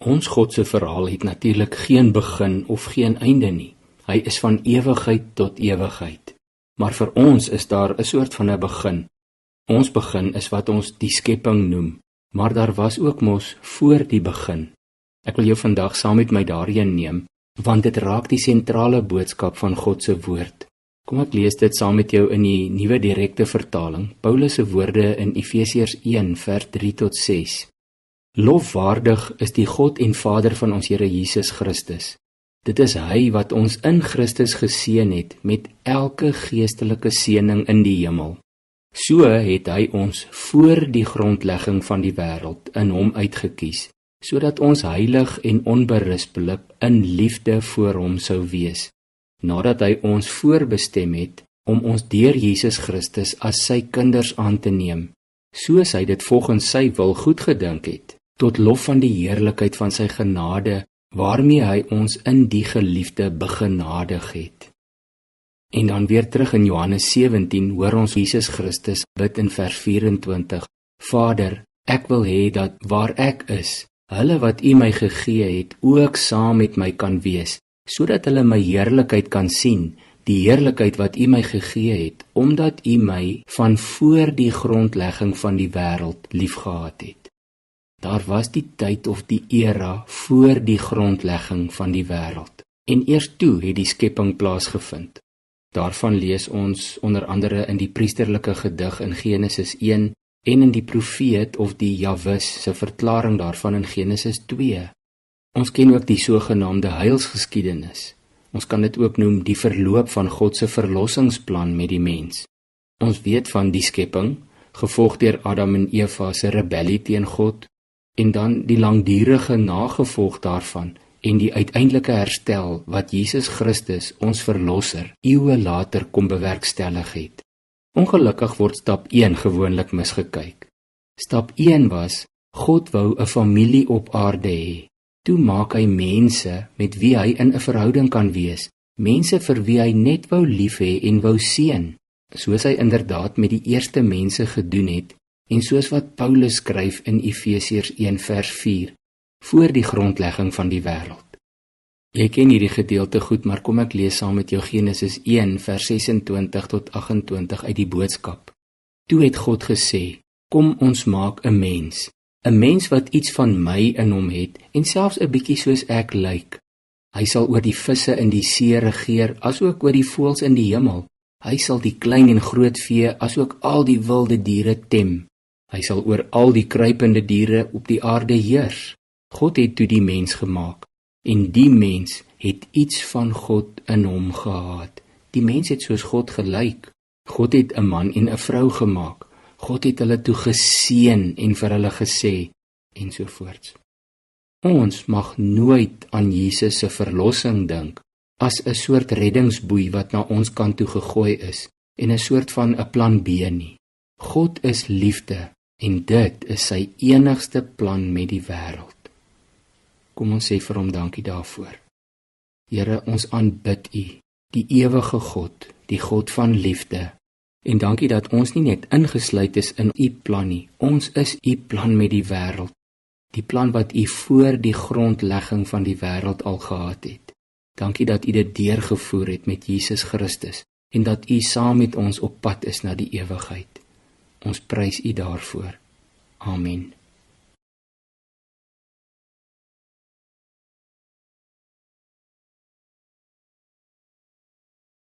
Ons God se verhaal het natuurlik geen begin of geen einde nie. Hy is van ewigheid tot ewigheid. Maar vir ons is daar 'n soort van 'n begin. Ons begin is wat ons die skepping noem, maar daar was ook mos voor die begin. Ek wil jou vandag saam met my daarheen neem, want dit raak die sentrale boodskap van God se woord. Kom ek lees dit saam met jou in die nuwe direkte vertaling, Paulus se woorde in Efesiërs 1 vers 3 tot 6. Lofwaardig is die God en Vader van ons Here Jesus Christus. Dit is hy wat ons in Christus geseën het met elke geestelike seëning in die hemel. So het hy ons voor die grondlegging van die wêreld in hom uitgekies, sodat ons heilig en onberispelik in liefde voor hom sou wees, nadat hy ons voorbestem het om ons deur Jesus Christus as sy kinders aan te neem, soos hy dit volgens sy wil goedgedink het, tot lof van die heerlikheid van sy genade, waarmee hy ons in die geliefde begenadig het. En dan weer terug in Johannes 17, hoor ons Jesus Christus bid in vers 24, Vader, ek wil hê dat waar ek is, hulle wat U my gegee het, ook saam met my kan wees, sodat hulle my heerlikheid kan sien, die heerlikheid wat U my gegee het, omdat U my van voor die grondlegging van die wêreld liefgehad het. Daar was die tyd of die era voor die grondlegging van die wêreld. En eers toe het die skepping plaasgevind. Daarvan lees ons onder andere in die priesterlike gedig in Genesis 1 en in die profeet of die Jawis se verklaring daarvan in Genesis 2. Ons ken ook die sogenaamde heilsgeskiedenis. Ons kan dit ook noem die verloop van God se verlossingsplan met die mens. Ons weet van die skepping, gevolg deur Adam en Eva se rebellie teen God, en dan die langdurige nagevolg daarvan en die uiteindelike herstel wat Jesus Christus, ons verlosser, eeue later kom bewerkstellig het. Ongelukkig word stap 1 gewoonlik misgekyk. Stap 1 was, God wou 'n familie op aarde hê. Toe maak hy mense met wie hy in 'n verhouding kan wees, mense vir wie hy net wou lief hê en wou seën, soos hy inderdaad met die eerste mense gedoen het, en soos wat Paulus skryf in Efesiërs 1 vers 4, voor die grondlegging van die wêreld. Jy ken hierdie gedeelte goed, maar kom ek lees saam met jou Genesis 1 vers 26 tot 28 uit die boodskap. Toe het God gesê, kom ons maak 'n mens wat iets van my in hom het, en selfs 'n bietjie soos ek lyk. Hy sal oor die visse in die see regeer, asook oor die voëls in die hemel. Hy sal die klein en groot vee, asook al die wilde diere tem. Hy sal oor al die kruipende diere op die aarde heers. God het toe die mens gemaak, en die mens het iets van God in hom gehad. Die mens het soos God gelyk. God het 'n man en 'n vrou gemaak. God het hulle toe geseën en vir hulle gesê, ensovoorts. Ons mag nooit aan Jesus se verlossing dink as 'n soort reddingsboei wat na ons kant toe gegooi is, en 'n soort van 'n plan B nie. God is liefde, en dit is sy enigste plan met die wêreld. Kom ons sê vir hom dankie daarvoor. Here, ons aanbid U, die ewige God, die God van liefde, en dankie dat ons nie net ingesluit is in U plan nie, ons is U plan met die wêreld, die plan wat U voor die grondlegging van die wêreld al gehad het. Dankie dat U dit deurgevoer het met Jesus Christus, en dat U saam met ons op pad is na die ewigheid. Ons prys U daarvoor. Amen.